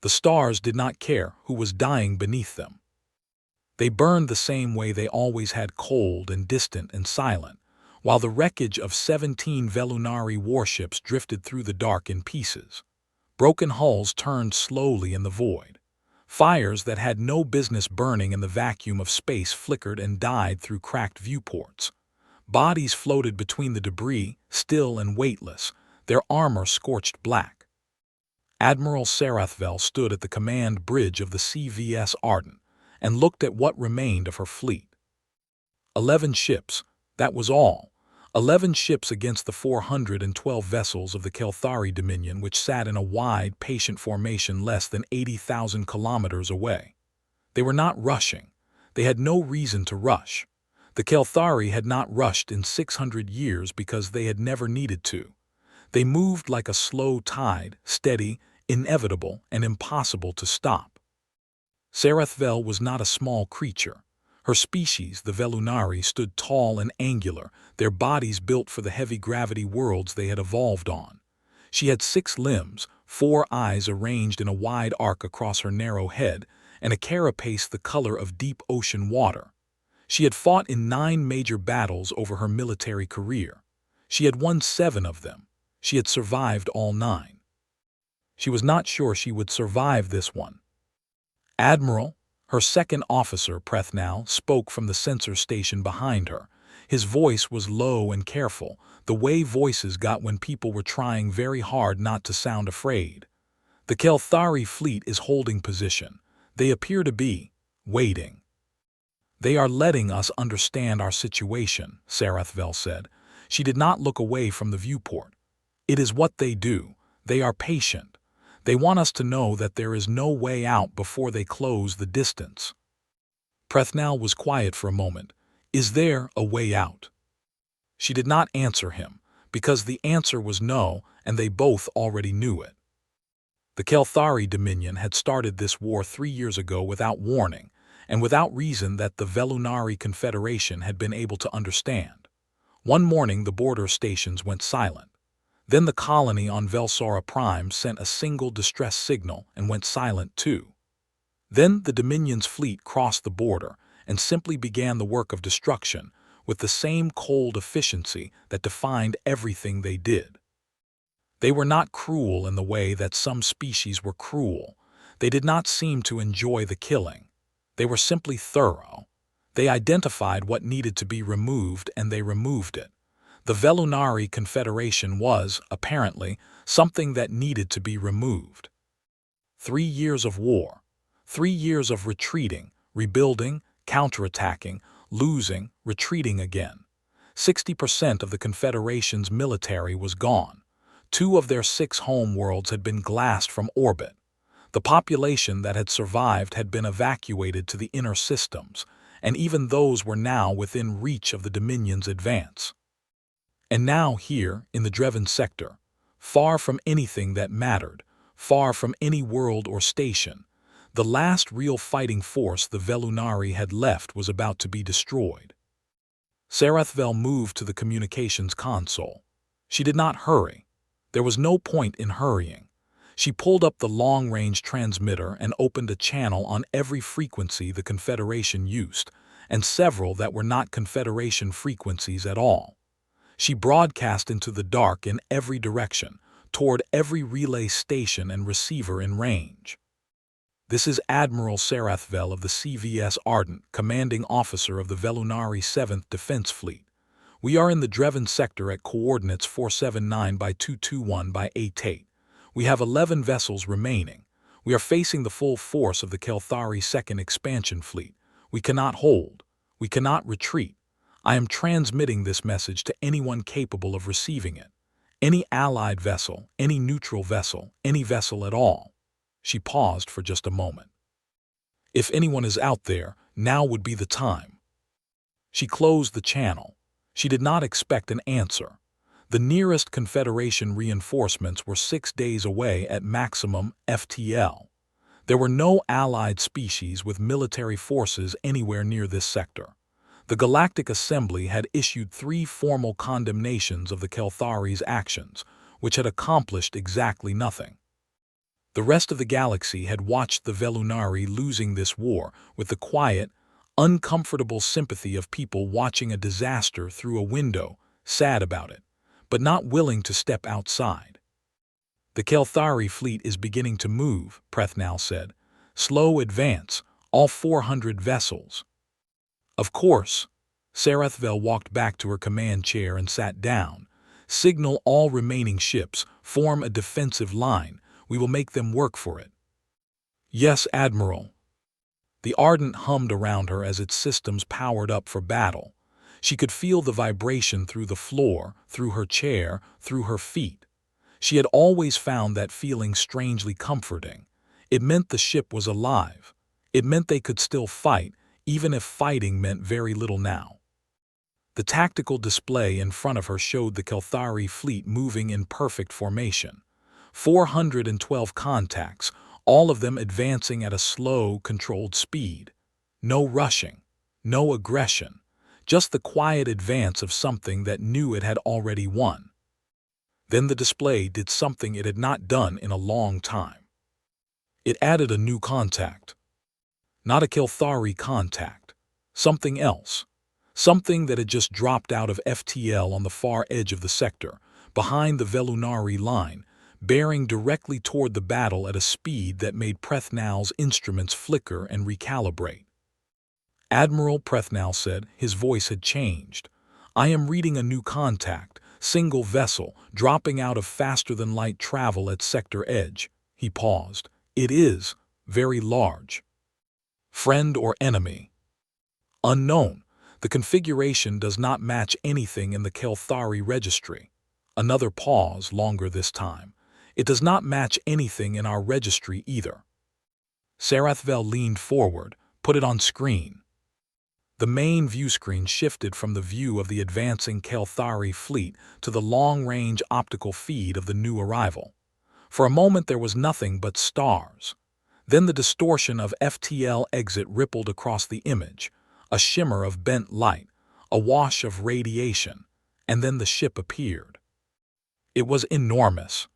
The stars did not care who was dying beneath them. They burned the same way they always had, cold and distant and silent, while the wreckage of 17 Velunari warships drifted through the dark in pieces. Broken hulls turned slowly in the void. Fires that had no business burning in the vacuum of space flickered and died through cracked viewports. Bodies floated between the debris, still and weightless, their armor scorched black. Admiral Sarathvel stood at the command bridge of the CVS Ardent and looked at what remained of her fleet. 11 ships, that was all. 11 ships against the 412 vessels of the Kelthari Dominion, which sat in a wide, patient formation less than 80,000 kilometers away. They were not rushing. They had no reason to rush. The Kelthari had not rushed in 600 years because they had never needed to. They moved like a slow tide, steady, inevitable, and impossible to stop. Sarathvel was not a small creature. Her species, the Velunari, stood tall and angular, their bodies built for the heavy gravity worlds they had evolved on. She had 6 limbs, 4 eyes arranged in a wide arc across her narrow head, and a carapace the color of deep ocean water. She had fought in 9 major battles over her military career. She had won 7 of them. She had survived all 9. She was not sure she would survive this one. Admiral, her second officer, Prethnal, spoke from the sensor station behind her. His voice was low and careful, the way voices got when people were trying very hard not to sound afraid. The Kelthari fleet is holding position. They appear to be waiting. They are letting us understand our situation, Sarathvel said. She did not look away from the viewport. It is what they do. They are patient. They want us to know that there is no way out before they close the distance. Prethnal was quiet for a moment. Is there a way out? She did not answer him, because the answer was no, and they both already knew it. The Kelthari Dominion had started this war 3 years ago without warning, and without reason that the Velunari Confederation had been able to understand. One morning the border stations went silent. Then the colony on Velsora Prime sent a single distress signal and went silent too. Then the Dominion's fleet crossed the border and simply began the work of destruction with the same cold efficiency that defined everything they did. They were not cruel in the way that some species were cruel. They did not seem to enjoy the killing. They were simply thorough. They identified what needed to be removed and they removed it. The Velunari Confederation was, apparently, something that needed to be removed. 3 years of war, 3 years of retreating, rebuilding, counterattacking, losing, retreating again. 60% of the Confederation's military was gone. 2 of their 6 homeworlds had been glassed from orbit. The population that had survived had been evacuated to the inner systems, and even those were now within reach of the Dominion's advance. And now here, in the Dreven sector, far from anything that mattered, far from any world or station, the last real fighting force the Velunari had left was about to be destroyed. Sarathvel moved to the communications console. She did not hurry. There was no point in hurrying. She pulled up the long-range transmitter and opened a channel on every frequency the Confederation used, and several that were not Confederation frequencies at all. She broadcast into the dark in every direction, toward every relay station and receiver in range. This is Admiral Sarathvel of the CVS Ardent, commanding officer of the Velunari 7th Defense Fleet. We are in the Dreven sector at coordinates 479 by 221 by 88. We have 11 vessels remaining. We are facing the full force of the Kelthari 2nd Expansion Fleet. We cannot hold. We cannot retreat. I am transmitting this message to anyone capable of receiving it. Any allied vessel, any neutral vessel, any vessel at all. She paused for just a moment. If anyone is out there, now would be the time. She closed the channel. She did not expect an answer. The nearest Confederation reinforcements were 6 days away at maximum FTL. There were no allied species with military forces anywhere near this sector. The Galactic Assembly had issued 3 formal condemnations of the Kelthari's actions, which had accomplished exactly nothing. The rest of the galaxy had watched the Velunari losing this war with the quiet, uncomfortable sympathy of people watching a disaster through a window, sad about it, but not willing to step outside. "The Kelthari fleet is beginning to move," Prethnal said. "Slow advance, all 400 vessels." "Of course." Sarathvel walked back to her command chair and sat down. "Signal all remaining ships, form a defensive line. We will make them work for it." "Yes, Admiral." The Ardent hummed around her as its systems powered up for battle. She could feel the vibration through the floor, through her chair, through her feet. She had always found that feeling strangely comforting. It meant the ship was alive. It meant they could still fight, even if fighting meant very little now. The tactical display in front of her showed the Kelthari fleet moving in perfect formation. 412 contacts, all of them advancing at a slow, controlled speed. No rushing, no aggression, just the quiet advance of something that knew it had already won. Then the display did something it had not done in a long time. It added a new contact. Not a Kelthari contact. Something else. Something that had just dropped out of FTL on the far edge of the sector, behind the Velunari line, bearing directly toward the battle at a speed that made Prethnal's instruments flicker and recalibrate. "Admiral," Prethnal said, his voice had changed. "I am reading a new contact, single vessel, dropping out of faster-than-light travel at sector edge." He paused. "It is very large." "Friend or enemy?" "Unknown. The configuration does not match anything in the Kelthari registry." Another pause, longer this time. "It does not match anything in our registry either." Sarathvel leaned forward, put it on screen. The main view screen shifted from the view of the advancing Kelthari fleet to the long-range optical feed of the new arrival. For a moment there was nothing but stars. Then the distortion of FTL exit rippled across the image, a shimmer of bent light, a wash of radiation, and then the ship appeared. It was enormous.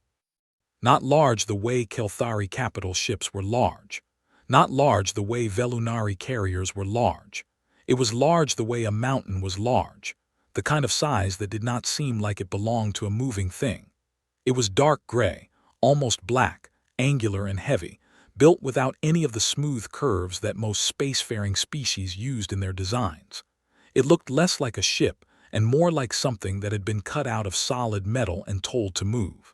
Not large the way Kelthari capital ships were large. Not large the way Velunari carriers were large. It was large the way a mountain was large, the kind of size that did not seem like it belonged to a moving thing. It was dark gray, almost black, angular and heavy, built without any of the smooth curves that most spacefaring species used in their designs. It looked less like a ship and more like something that had been cut out of solid metal and told to move.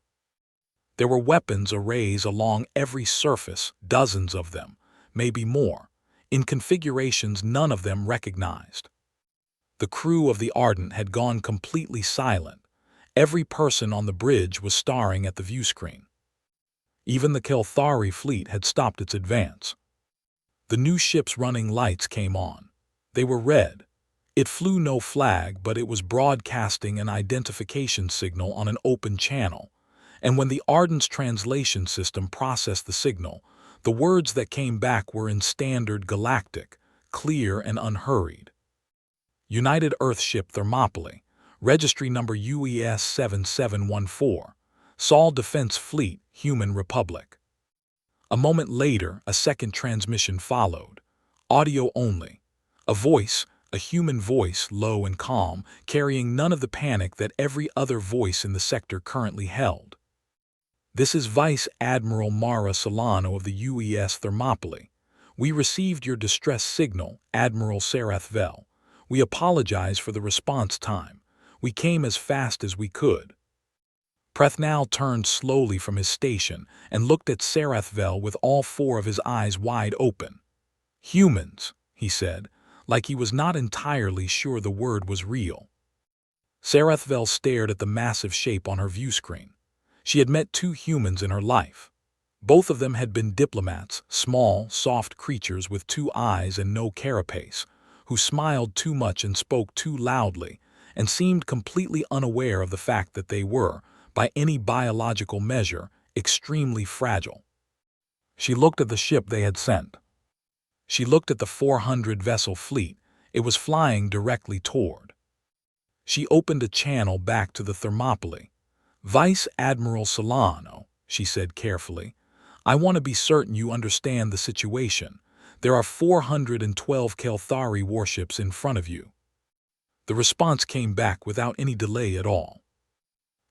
There were weapons arrays along every surface, dozens of them, maybe more, in configurations none of them recognized. The crew of the Ardent had gone completely silent. Every person on the bridge was staring at the view screen. Even the Kelthari fleet had stopped its advance. The new ship's running lights came on. They were red. It flew no flag, but it was broadcasting an identification signal on an open channel, and when the Ardent's translation system processed the signal, the words that came back were in standard Galactic, clear and unhurried. "United Earthship Thermopylae, registry number UES 7714, Sol Defense Fleet, Human Republic." A moment later, a second transmission followed. Audio only. A voice, a human voice, low and calm, carrying none of the panic that every other voice in the sector currently held. "This is Vice Admiral Mara Solano of the UES Thermopylae. We received your distress signal, Admiral Sarathvel. We apologize for the response time. We came as fast as we could." Prethnal turned slowly from his station and looked at Sarathvel with all four of his eyes wide open. "Humans," he said, like he was not entirely sure the word was real. Sarathvel stared at the massive shape on her view screen. She had met two humans in her life. Both of them had been diplomats, small, soft creatures with two eyes and no carapace, who smiled too much and spoke too loudly, and seemed completely unaware of the fact that they were, by any biological measure, extremely fragile. She looked at the ship they had sent. She looked at the 400-vessel fleet. It was flying directly toward. She opened a channel back to the Thermopylae. "Vice Admiral Solano," she said carefully, I want to be certain you understand the situation. There are 412 Kelthari warships in front of you." The response came back without any delay at all.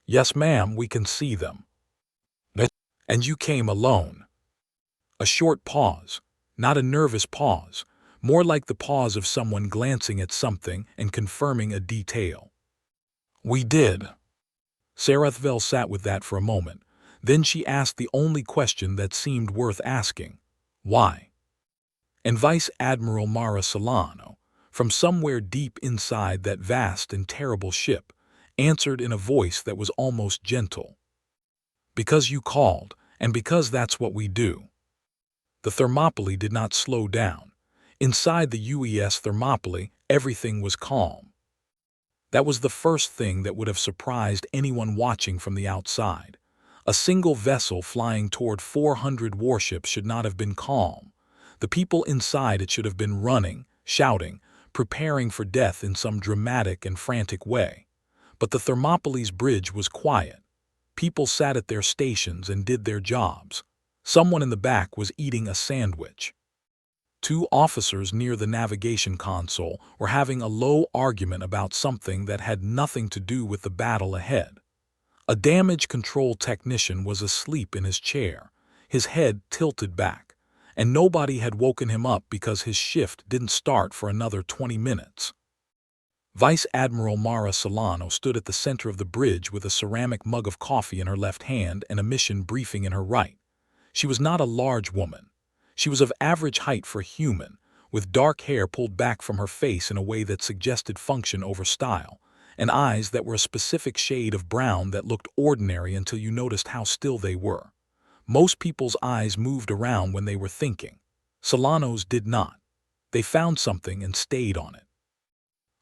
"Yes, ma'am, we can see them." "And you came alone." A short pause, not a nervous pause, more like the pause of someone glancing at something and confirming a detail. "We did." Sarathvel sat with that for a moment. Then she asked the only question that seemed worth asking. "Why?" And Vice Admiral Mara Solano, from somewhere deep inside that vast and terrible ship, answered in a voice that was almost gentle. "Because you called, and because that's what we do." The Thermopylae did not slow down. Inside the UES Thermopylae, everything was calm. That was the first thing that would have surprised anyone watching from the outside. A single vessel flying toward 400 warships should not have been calm. The people inside it should have been running, shouting, preparing for death in some dramatic and frantic way. But the Thermopylae's bridge was quiet. People sat at their stations and did their jobs. Someone in the back was eating a sandwich. Two officers near the navigation console were having a low argument about something that had nothing to do with the battle ahead. A damage control technician was asleep in his chair, his head tilted back, and nobody had woken him up because his shift didn't start for another 20 minutes. Vice Admiral Mara Solano stood at the center of the bridge with a ceramic mug of coffee in her left hand and a mission briefing in her right. She was not a large woman. She was of average height for a human, with dark hair pulled back from her face in a way that suggested function over style, and eyes that were a specific shade of brown that looked ordinary until you noticed how still they were. Most people's eyes moved around when they were thinking. Solano's did not. They found something and stayed on it.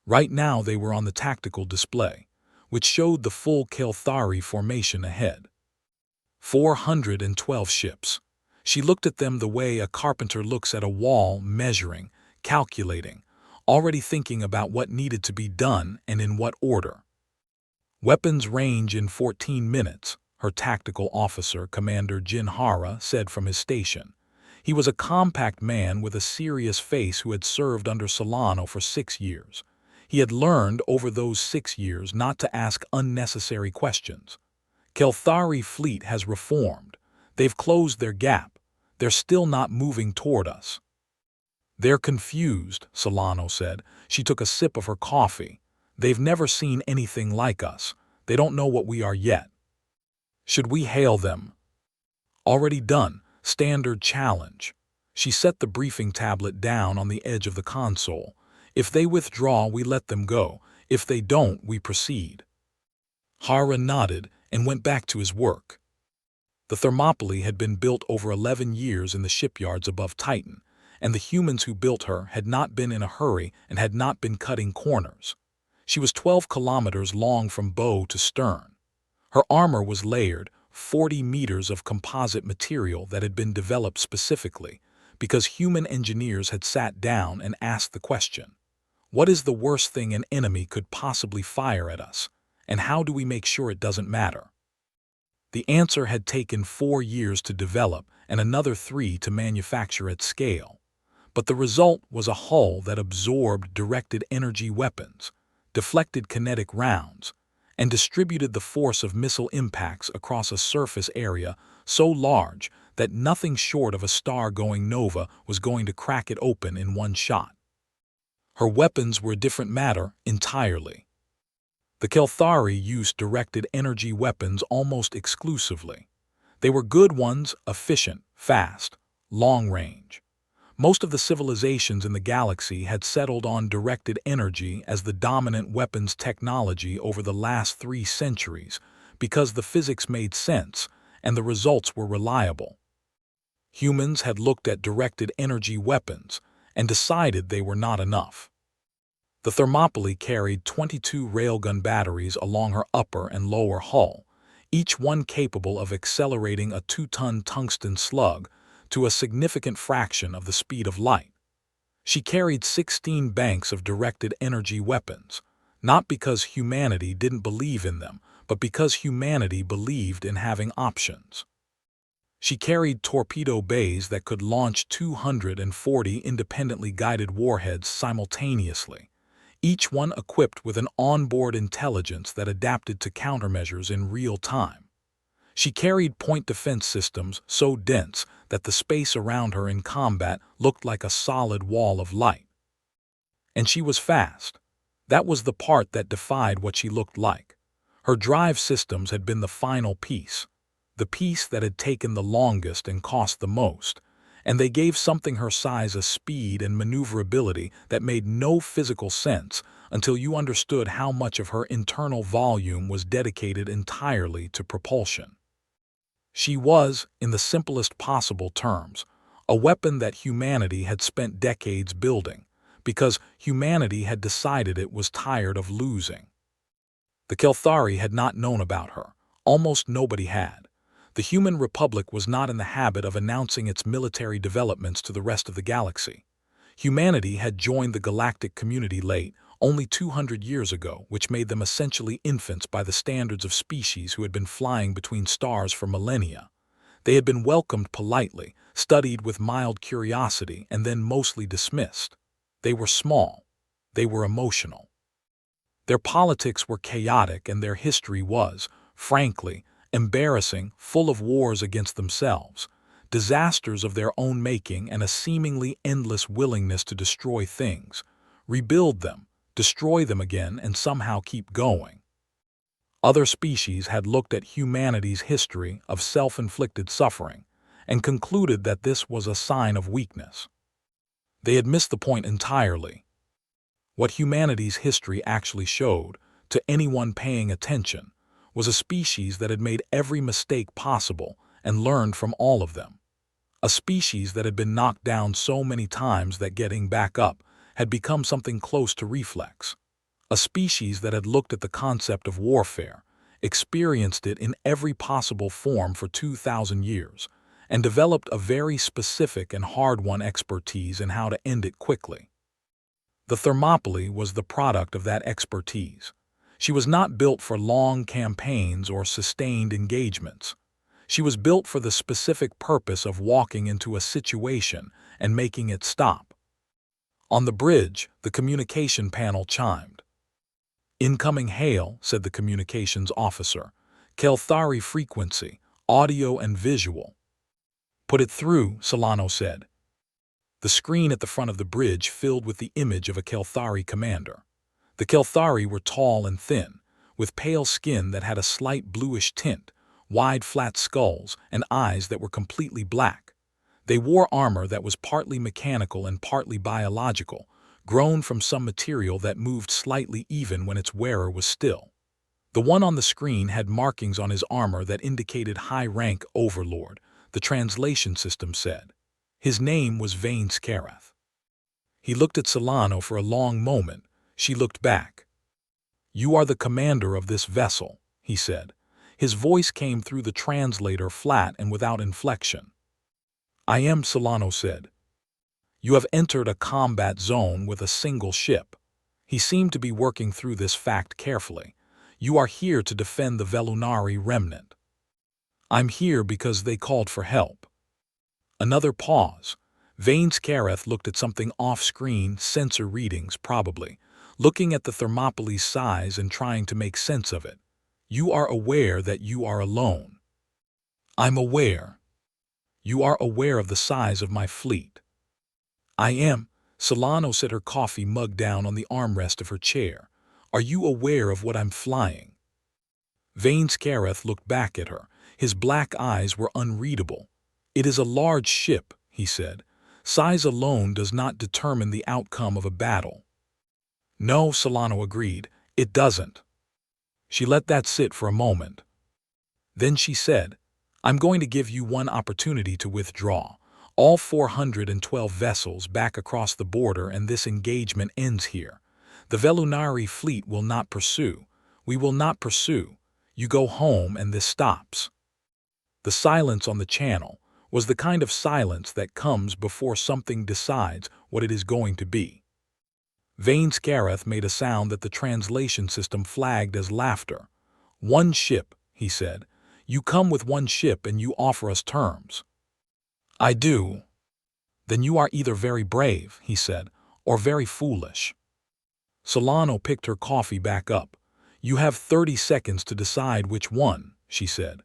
Right now they were on the tactical display, which showed the full Kelthari formation ahead. 412 ships. She looked at them the way a carpenter looks at a wall, measuring, calculating, already thinking about what needed to be done and in what order. "Weapons range in 14 minutes, her tactical officer, Commander Jin Hara, said from his station. He was a compact man with a serious face who had served under Solano for 6 years. He had learned over those 6 years not to ask unnecessary questions. Kelthari fleet has reformed. They've closed their gap. They're still not moving toward us." "They're confused," Solano said. She took a sip of her coffee. "They've never seen anything like us. They don't know what we are yet." "Should we hail them?" "Already done. Standard challenge." She set the briefing tablet down on the edge of the console. "If they withdraw, we let them go. If they don't, we proceed." Hara nodded and went back to his work. The Thermopylae had been built over 11 years in the shipyards above Titan, and the humans who built her had not been in a hurry and had not been cutting corners. She was 12 kilometers long from bow to stern. Her armor was layered, 40 meters of composite material that had been developed specifically, because human engineers had sat down and asked the question, what is the worst thing an enemy could possibly fire at us, and how do we make sure it doesn't matter? The answer had taken 4 years to develop and another 3 to manufacture at scale. But the result was a hull that absorbed directed energy weapons, deflected kinetic rounds, and distributed the force of missile impacts across a surface area so large that nothing short of a star going nova was going to crack it open in one shot. Her weapons were a different matter entirely. The Kelthari used directed energy weapons almost exclusively. They were good ones, efficient, fast, long range. Most of the civilizations in the galaxy had settled on directed energy as the dominant weapons technology over the last 3 centuries because the physics made sense and the results were reliable. Humans had looked at directed energy weapons and decided they were not enough. The Thermopylae carried 22 railgun batteries along her upper and lower hull, each one capable of accelerating a 2-ton tungsten slug to a significant fraction of the speed of light. She carried 16 banks of directed energy weapons, not because humanity didn't believe in them, but because humanity believed in having options. She carried torpedo bays that could launch 240 independently guided warheads simultaneously, each one equipped with an onboard intelligence that adapted to countermeasures in real time. She carried point defense systems so dense that the space around her in combat looked like a solid wall of light. And she was fast. That was the part that defied what she looked like. Her drive systems had been the final piece, the piece that had taken the longest and cost the most, and they gave something her size a speed and maneuverability that made no physical sense until you understood how much of her internal volume was dedicated entirely to propulsion. She was, in the simplest possible terms, a weapon that humanity had spent decades building, because humanity had decided it was tired of losing. The Kelthari had not known about her. Almost nobody had. The human republic was not in the habit of announcing its military developments to the rest of the galaxy. Humanity had joined the galactic community late, only 200 years ago, which made them essentially infants by the standards of species who had been flying between stars for millennia. They had been welcomed politely, studied with mild curiosity, and then mostly dismissed. They were small. They were emotional. Their politics were chaotic, and their history was, frankly, embarrassing, full of wars against themselves, disasters of their own making, and a seemingly endless willingness to destroy things, rebuild them, destroy them again, and somehow keep going. Other species had looked at humanity's history of self-inflicted suffering and concluded that this was a sign of weakness. They had missed the point entirely. What humanity's history actually showed, to anyone paying attention, was a species that had made every mistake possible and learned from all of them. A species that had been knocked down so many times that getting back up had become something close to reflex. A species that had looked at the concept of warfare, experienced it in every possible form for 2,000 years, and developed a very specific and hard-won expertise in how to end it quickly. The Thermopylae was the product of that expertise. She was not built for long campaigns or sustained engagements. She was built for the specific purpose of walking into a situation and making it stop. On the bridge, the communication panel chimed. "Incoming hail," said the communications officer. "Kelthari frequency, audio and visual." "Put it through," Solano said. The screen at the front of the bridge filled with the image of a Kelthari commander. The Kelthari were tall and thin, with pale skin that had a slight bluish tint, wide flat skulls, and eyes that were completely black. They wore armor that was partly mechanical and partly biological, grown from some material that moved slightly even when its wearer was still. The one on the screen had markings on his armor that indicated high-rank overlord, the translation system said. His name was Vane Scareth. He looked at Solano for a long moment. She looked back. "You are the commander of this vessel," he said. His voice came through the translator flat and without inflection. "I am," Solano said. "You have entered a combat zone with a single ship." He seemed to be working through this fact carefully. "You are here to defend the Velunari remnant." "I'm here because they called for help." Another pause. Vane Scareth looked at something off-screen, sensor readings probably, looking at the Thermopylae's size and trying to make sense of it. "You are aware that you are alone." "I'm aware." "You are aware of the size of my fleet." "I am." Solano set her coffee mug down on the armrest of her chair. "Are you aware of what I'm flying?" Vane Scareth looked back at her. His black eyes were unreadable. "It is a large ship," he said. "Size alone does not determine the outcome of a battle." "No," Solano agreed, "it doesn't." She let that sit for a moment. Then she said, "I'm going to give you one opportunity to withdraw. All 412 vessels back across the border, and this engagement ends here. The Velunari fleet will not pursue. We will not pursue. You go home and this stops." The silence on the channel was the kind of silence that comes before something decides what it is going to be. Vane Scareth made a sound that the translation system flagged as laughter. "One ship," he said. You come with one ship and you offer us terms." "I do." "Then you are either very brave," he said, "or very foolish." Solano picked her coffee back up. "You have 30 seconds to decide which one," she said.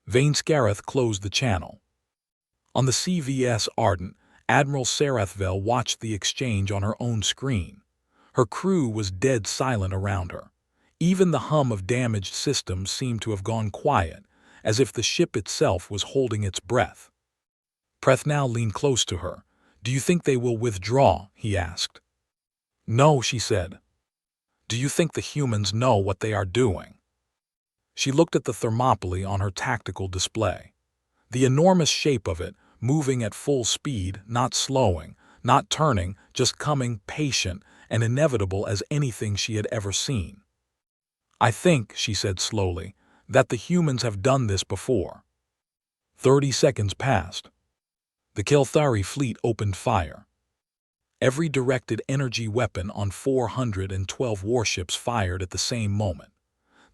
Vane Scareth closed the channel. On the CVS Ardent, Admiral Sarathvel watched the exchange on her own screen. Her crew was dead silent around her. Even the hum of damaged systems seemed to have gone quiet, as if the ship itself was holding its breath. Preth now leaned close to her. "Do you think they will withdraw?" he asked. "No," she said. "Do you think the humans know what they are doing?" She looked at the Thermopylae on her tactical display. The enormous shape of it, moving at full speed, not slowing, not turning, just coming, patient and inevitable as anything she had ever seen. "I think," she said slowly, "that the humans have done this before." 30 seconds passed. The Kelthari fleet opened fire. Every directed energy weapon on 412 warships fired at the same moment.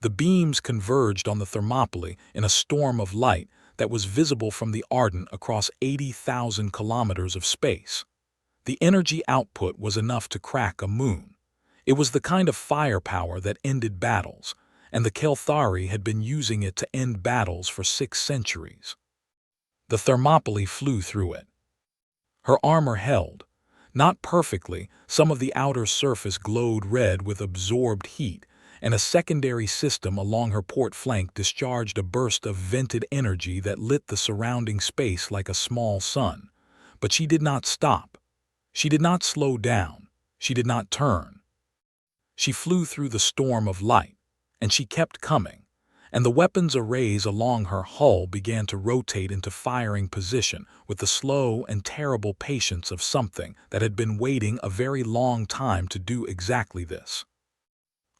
The beams converged on the Thermopylae in a storm of light that was visible from the Ardent across 80,000 kilometers of space. The energy output was enough to crack a moon. It was the kind of firepower that ended battles, and the Kelthari had been using it to end battles for 6 centuries. The Thermopylae flew through it. Her armor held. Not perfectly, some of the outer surface glowed red with absorbed heat, and a secondary system along her port flank discharged a burst of vented energy that lit the surrounding space like a small sun. But she did not stop. She did not slow down. She did not turn. She flew through the storm of light, and she kept coming, and the weapons arrays along her hull began to rotate into firing position with the slow and terrible patience of something that had been waiting a very long time to do exactly this.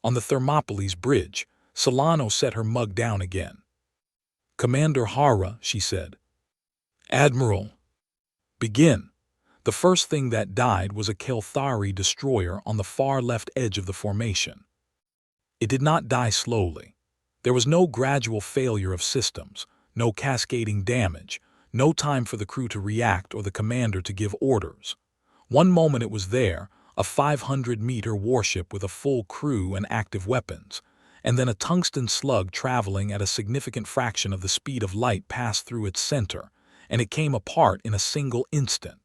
On the Thermopylae's bridge, Solano set her mug down again. "Commander Hara," she said. "Admiral." "Begin." The first thing that died was a Kelthari destroyer on the far left edge of the formation. It did not die slowly. There was no gradual failure of systems, no cascading damage, no time for the crew to react or the commander to give orders. One moment it was there, a 500-meter warship with a full crew and active weapons, and then a tungsten slug traveling at a significant fraction of the speed of light passed through its center, and it came apart in a single instant.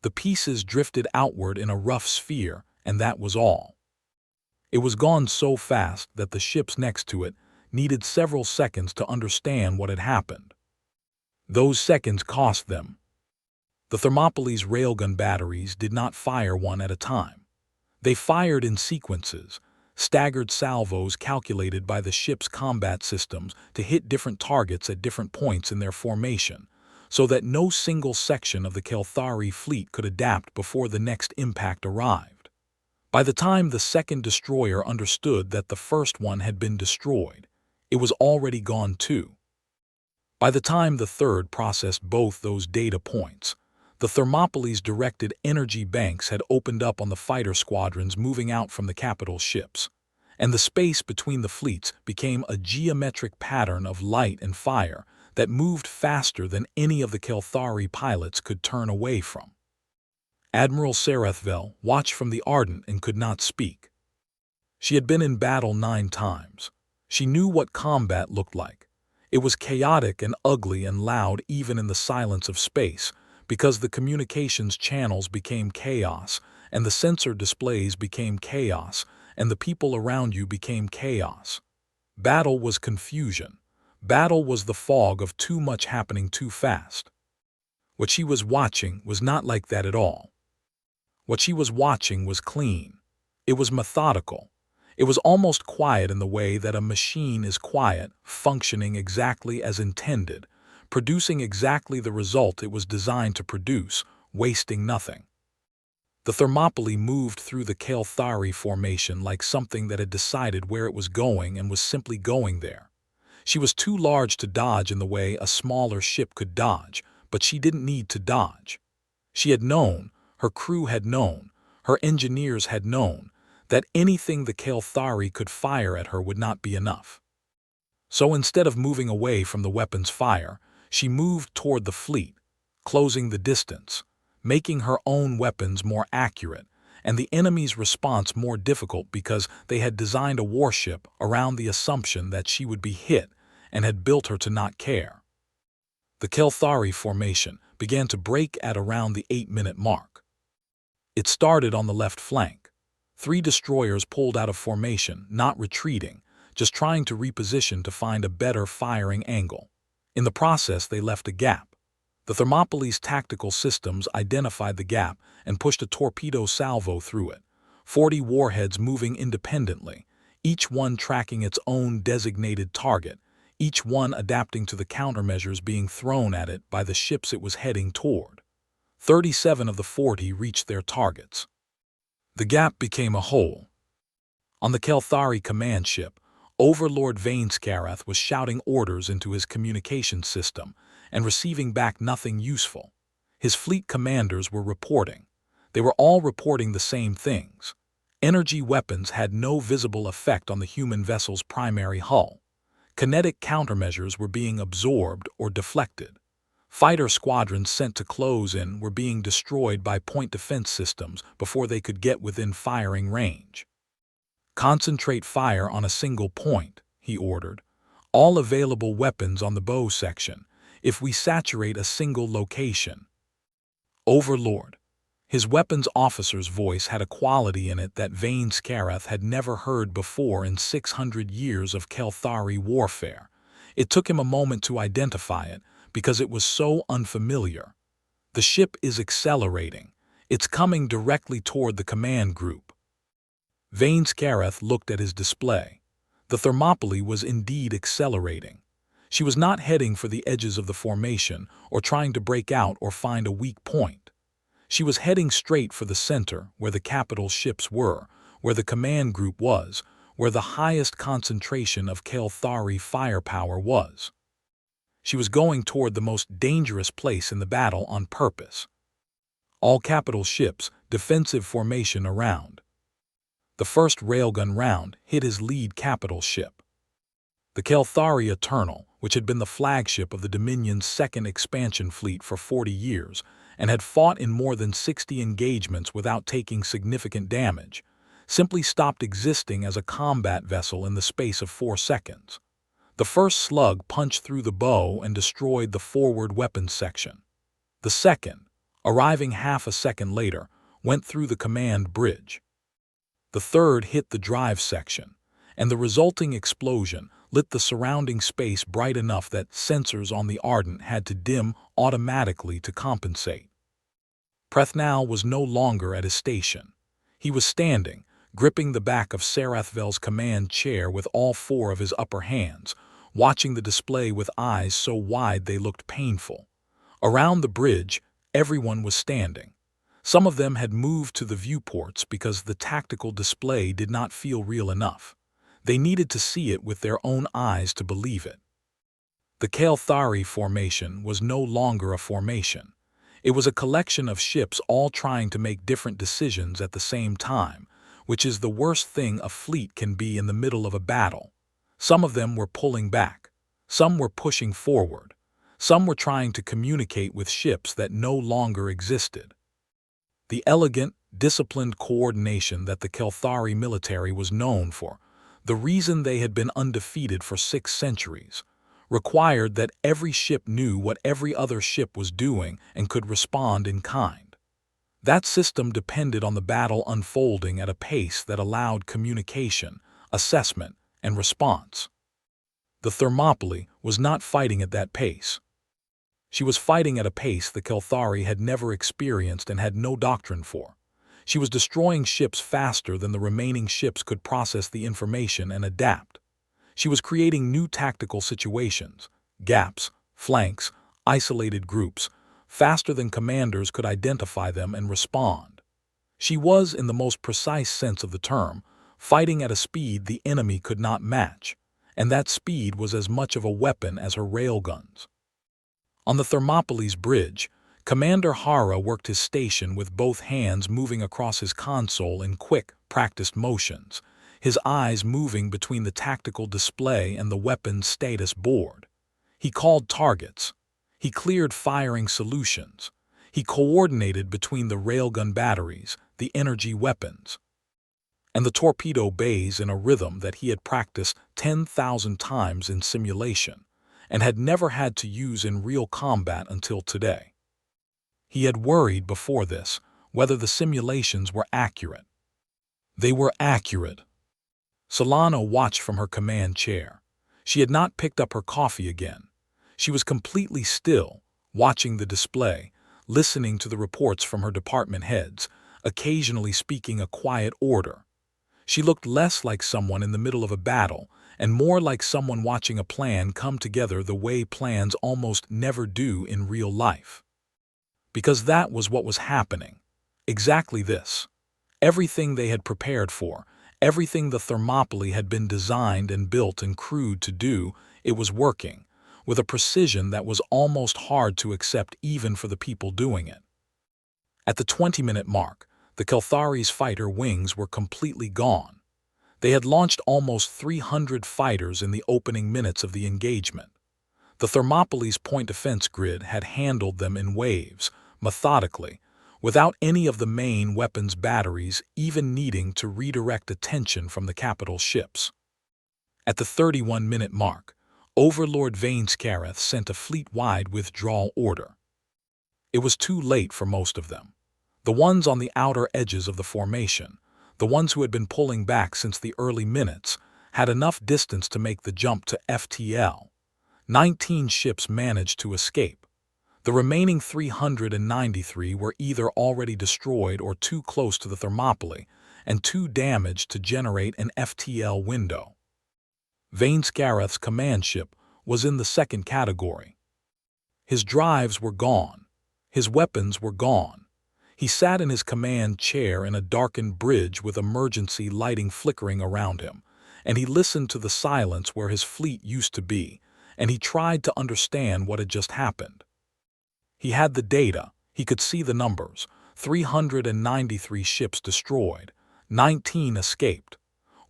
The pieces drifted outward in a rough sphere, and that was all. It was gone so fast that the ships next to it needed several seconds to understand what had happened. Those seconds cost them. The Thermopylae's railgun batteries did not fire one at a time. They fired in sequences, staggered salvos calculated by the ship's combat systems to hit different targets at different points in their formation, so that no single section of the Kelthari fleet could adapt before the next impact arrived. By the time the second destroyer understood that the first one had been destroyed, it was already gone too. By the time the third processed both those data points, the Thermopylae's directed energy banks had opened up on the fighter squadrons moving out from the capital ships, and the space between the fleets became a geometric pattern of light and fire that moved faster than any of the Kelthari pilots could turn away from. Admiral Sarathvel watched from the Ardent and could not speak. She had been in battle 9 times. She knew what combat looked like. It was chaotic and ugly and loud even in the silence of space, because the communications channels became chaos, and the sensor displays became chaos, and the people around you became chaos. Battle was confusion. Battle was the fog of too much happening too fast. What she was watching was not like that at all. What she was watching was clean. It was methodical. It was almost quiet in the way that a machine is quiet, functioning exactly as intended, producing exactly the result it was designed to produce, wasting nothing. The Thermopylae moved through the Kelthari formation like something that had decided where it was going and was simply going there. She was too large to dodge in the way a smaller ship could dodge, but she didn't need to dodge. She had known, her crew had known, her engineers had known, that anything the Kelthari could fire at her would not be enough. So instead of moving away from the weapon's fire, she moved toward the fleet, closing the distance, making her own weapons more accurate, and the enemy's response more difficult because they had designed a warship around the assumption that she would be hit and had built her to not care. The Kelthari formation began to break at around the 8-minute mark. It started on the left flank. 3 destroyers pulled out of formation, not retreating, just trying to reposition to find a better firing angle. In the process, they left a gap. The Thermopylae's tactical systems identified the gap and pushed a torpedo salvo through it, 40 warheads moving independently, each one tracking its own designated target, each one adapting to the countermeasures being thrown at it by the ships it was heading toward. 37 of the 40 reached their targets. The gap became a hole. On the Kelthari command ship, Overlord Vainscarath was shouting orders into his communication system and receiving back nothing useful. His fleet commanders were reporting. They were all reporting the same things. Energy weapons had no visible effect on the human vessel's primary hull. Kinetic countermeasures were being absorbed or deflected. Fighter squadrons sent to close in were being destroyed by point defense systems before they could get within firing range. "Concentrate fire on a single point," he ordered. "All available weapons on the bow section, if we saturate a single location." Overlord. His weapons officer's voice had a quality in it that Vainscarath had never heard before in 600 years of Kelthari warfare. It took him a moment to identify it, because it was so unfamiliar. "The ship is accelerating. It's coming directly toward the command group." Vainscarath looked at his display. The Thermopylae was indeed accelerating. She was not heading for the edges of the formation or trying to break out or find a weak point. She was heading straight for the center, where the capital ships were, where the command group was, where the highest concentration of Kelthari firepower was. She was going toward the most dangerous place in the battle on purpose. All capital ships, defensive formation around. The first railgun round hit his lead capital ship. The Kelthari Eternal, which had been the flagship of the Dominion's second expansion fleet for 40 years and had fought in more than 60 engagements without taking significant damage, simply stopped existing as a combat vessel in the space of 4 seconds. The first slug punched through the bow and destroyed the forward weapons section. The second, arriving half a second later, went through the command bridge. The third hit the drive section, and the resulting explosion lit the surrounding space bright enough that sensors on the Ardent had to dim automatically to compensate. Prethnal was no longer at his station. He was standing, gripping the back of Sarathvel's command chair with all 4 of his upper hands, watching the display with eyes so wide they looked painful. Around the bridge, everyone was standing. Some of them had moved to the viewports because the tactical display did not feel real enough. They needed to see it with their own eyes to believe it. The Kelthari formation was no longer a formation. It was a collection of ships all trying to make different decisions at the same time, which is the worst thing a fleet can be in the middle of a battle. Some of them were pulling back. Some were pushing forward. Some were trying to communicate with ships that no longer existed. The elegant, disciplined coordination that the Kelthari military was known for, the reason they had been undefeated for 6 centuries, required that every ship knew what every other ship was doing and could respond in kind. That system depended on the battle unfolding at a pace that allowed communication, assessment, and response. The Thermopylae was not fighting at that pace. She was fighting at a pace the Kelthari had never experienced and had no doctrine for. She was destroying ships faster than the remaining ships could process the information and adapt. She was creating new tactical situations, gaps, flanks, isolated groups, faster than commanders could identify them and respond. She was, in the most precise sense of the term, fighting at a speed the enemy could not match, and that speed was as much of a weapon as her railguns. On the Thermopylae's bridge, Commander Hara worked his station with both hands moving across his console in quick, practiced motions, his eyes moving between the tactical display and the weapons status board. He called targets. He cleared firing solutions. He coordinated between the railgun batteries, the energy weapons, and the torpedo bays in a rhythm that he had practiced 10,000 times in simulation and had never had to use in real combat until today. He had worried before this whether the simulations were accurate. They were accurate. Solano watched from her command chair. She had not picked up her coffee again. She was completely still, watching the display, listening to the reports from her department heads, occasionally speaking a quiet order. She looked less like someone in the middle of a battle and more like someone watching a plan come together the way plans almost never do in real life. Because that was what was happening. Exactly this. Everything they had prepared for, everything the Thermopylae had been designed and built and crewed to do, it was working, with a precision that was almost hard to accept even for the people doing it. At the 20-minute mark, the Kelthari's fighter wings were completely gone. They had launched almost 300 fighters in the opening minutes of the engagement. The Thermopylae's point defense grid had handled them in waves, methodically, without any of the main weapons batteries even needing to redirect attention from the capital ships. At the 31-minute mark, Overlord Vainscareth sent a fleet-wide withdrawal order. It was too late for most of them. The ones on the outer edges of the formation, the ones who had been pulling back since the early minutes, had enough distance to make the jump to FTL. 19 ships managed to escape. The remaining 393 were either already destroyed or too close to the Thermopylae and too damaged to generate an FTL window. Vainscareth's command ship was in the second category. His drives were gone. His weapons were gone. He sat in his command chair in a darkened bridge with emergency lighting flickering around him, and he listened to the silence where his fleet used to be, and he tried to understand what had just happened. He had the data. He could see the numbers. 393 ships destroyed. 19 escaped.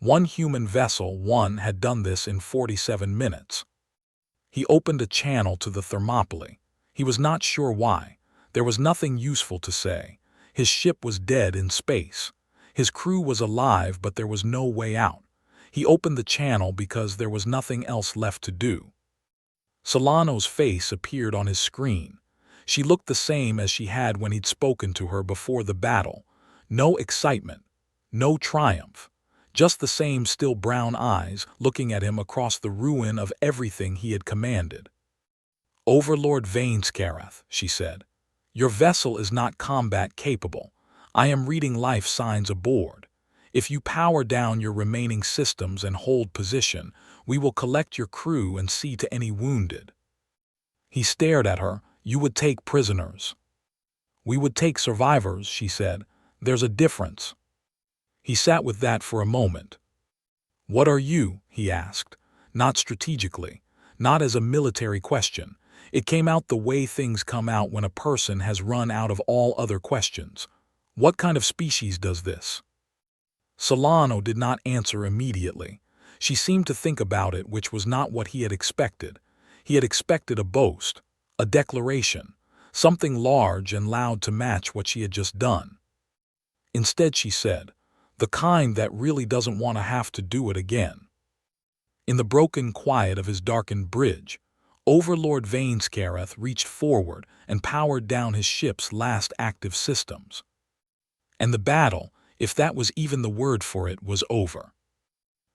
One human vessel had done this in 47 minutes. He opened a channel to the Thermopylae. He was not sure why. There was nothing useful to say. His ship was dead in space. His crew was alive, but there was no way out. He opened the channel because there was nothing else left to do. Solano's face appeared on his screen. She looked the same as she had when he'd spoken to her before the battle. No excitement, no triumph, just the same still brown eyes looking at him across the ruin of everything he had commanded. "Overlord Vainscareth," she said, "your vessel is not combat capable. I am reading life signs aboard. If you power down your remaining systems and hold position, we will collect your crew and see to any wounded." He stared at her. "You would take prisoners." "We would take survivors," she said. "There's a difference." He sat with that for a moment. "What are you?" he asked, not strategically, not as a military question. It came out the way things come out when a person has run out of all other questions. "What kind of species does this?" Solano did not answer immediately. She seemed to think about it, which was not what he had expected. He had expected a boast, a declaration, something large and loud to match what she had just done. Instead, she said, "The kind that really doesn't want to have to do it again." In the broken quiet of his darkened bridge, Overlord Vainscareth reached forward and powered down his ship's last active systems. And the battle, if that was even the word for it, was over.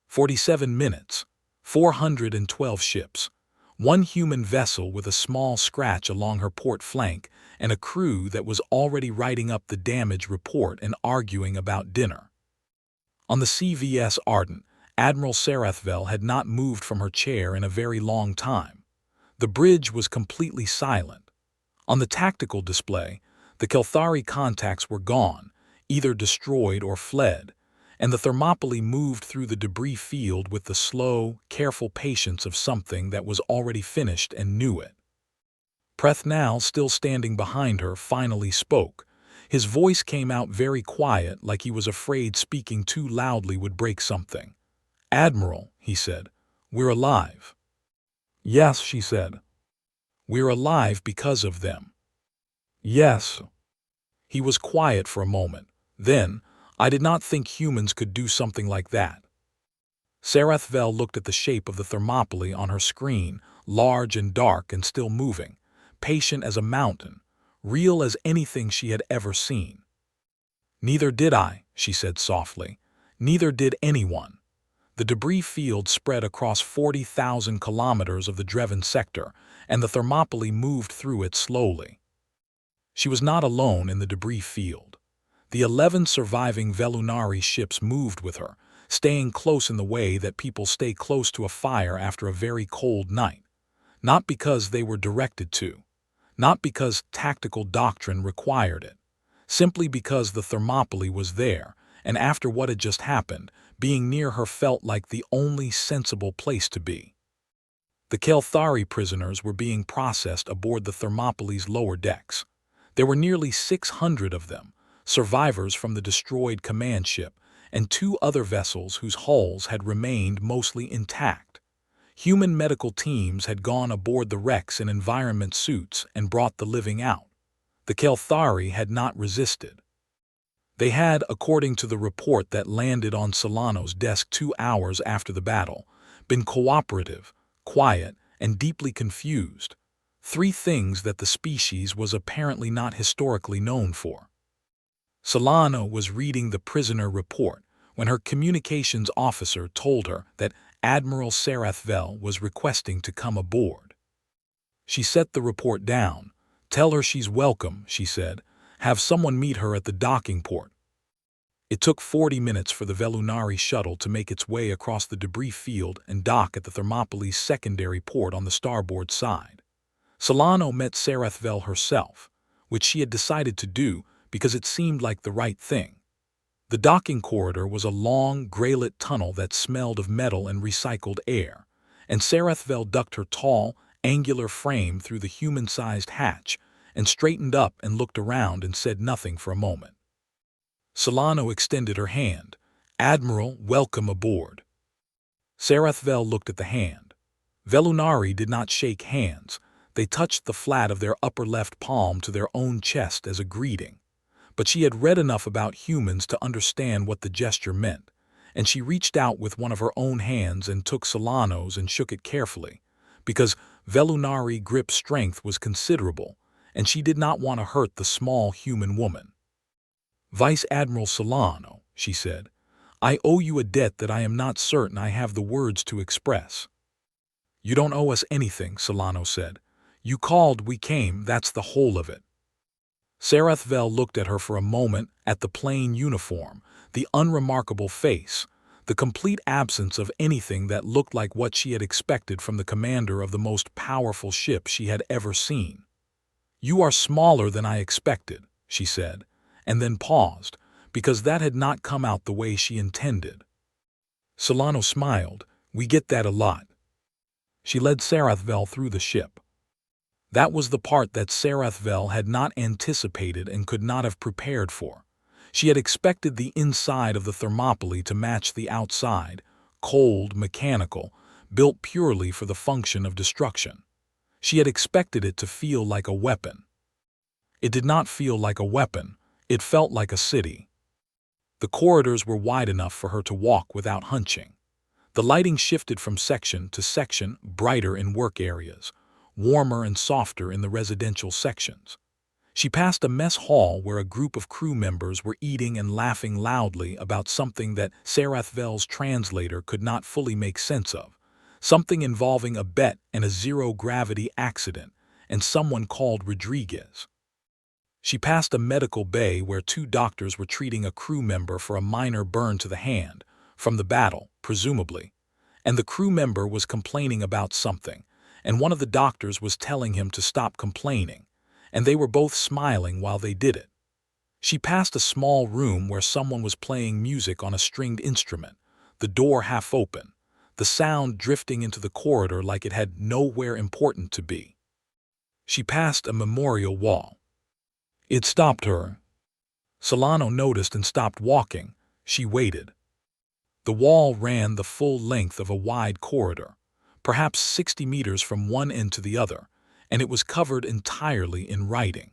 47 minutes, 412 ships, one human vessel with a small scratch along her port flank, and a crew that was already writing up the damage report and arguing about dinner. On the CVS Ardent, Admiral Sarathvel had not moved from her chair in a very long time. The bridge was completely silent. On the tactical display, the Kelthari contacts were gone, either destroyed or fled, and the Thermopylae moved through the debris field with the slow, careful patience of something that was already finished and knew it. Prethnal, still standing behind her, finally spoke. His voice came out very quiet, like he was afraid speaking too loudly would break something. "Admiral," he said, "we're alive." "Yes," she said. "We're alive because of them." "Yes." He was quiet for a moment. Then, "I did not think humans could do something like that." Sarathvel looked at the shape of the Thermopylae on her screen, large and dark and still moving, patient as a mountain, real as anything she had ever seen. "Neither did I," she said softly. "Neither did anyone." The debris field spread across 40,000 kilometers of the Dreven sector, and the Thermopylae moved through it slowly. She was not alone in the debris field. The 11 surviving Velunari ships moved with her, staying close in the way that people stay close to a fire after a very cold night. Not because they were directed to. Not because tactical doctrine required it. Simply because the Thermopylae was there, and after what had just happened, being near her felt like the only sensible place to be. The Kelthari prisoners were being processed aboard the Thermopylae's lower decks. There were nearly 600 of them, survivors from the destroyed command ship, and 2 other vessels whose hulls had remained mostly intact. Human medical teams had gone aboard the wrecks in environment suits and brought the living out. The Kelthari had not resisted. They had, according to the report that landed on Solano's desk 2 hours after the battle, been cooperative, quiet, and deeply confused. 3 things that the species was apparently not historically known for. Solano was reading the prisoner report when her communications officer told her that Admiral Sarathvel was requesting to come aboard. She set the report down. "Tell her she's welcome," she said. "Have someone meet her at the docking port." It took 40 minutes for the Velunari shuttle to make its way across the debris field and dock at the Thermopylae's secondary port on the starboard side. Solano met Sarathvel herself, which she had decided to do because it seemed like the right thing. The docking corridor was a long, grey-lit tunnel that smelled of metal and recycled air, and Sarathvel ducked her tall, angular frame through the human-sized hatch and straightened up and looked around and said nothing for a moment. Solano extended her hand. "Admiral, welcome aboard." Sarathvel looked at the hand. Velunari did not shake hands. They touched the flat of their upper left palm to their own chest as a greeting. But she had read enough about humans to understand what the gesture meant, and she reached out with one of her own hands and took Solano's and shook it carefully, because Velunari grip strength was considerable, and she did not want to hurt the small human woman. "Vice Admiral Solano," she said, "I owe you a debt that I am not certain I have the words to express." "You don't owe us anything," Solano said. "You called, we came, that's the whole of it." Sarathvel looked at her for a moment, at the plain uniform, the unremarkable face, the complete absence of anything that looked like what she had expected from the commander of the most powerful ship she had ever seen. "You are smaller than I expected," she said, and then paused, because that had not come out the way she intended. Solano smiled. "We get that a lot." She led Sarathvel through the ship. That was the part that Sarathvel had not anticipated and could not have prepared for. She had expected the inside of the Thermopylae to match the outside, cold, mechanical, built purely for the function of destruction. She had expected it to feel like a weapon. It did not feel like a weapon. It felt like a city. The corridors were wide enough for her to walk without hunching. The lighting shifted from section to section, brighter in work areas, warmer and softer in the residential sections. She passed a mess hall where a group of crew members were eating and laughing loudly about something that Sarathvel's translator could not fully make sense of, something involving a bet and a zero-gravity accident, and someone called Rodriguez. She passed a medical bay where 2 doctors were treating a crew member for a minor burn to the hand, from the battle, presumably, and the crew member was complaining about something, and one of the doctors was telling him to stop complaining, and they were both smiling while they did it. She passed a small room where someone was playing music on a stringed instrument, the door half open, the sound drifting into the corridor like it had nowhere important to be. She passed a memorial wall. It stopped her. Solano noticed and stopped walking. She waited. The wall ran the full length of a wide corridor, perhaps 60 meters from one end to the other, and it was covered entirely in writing.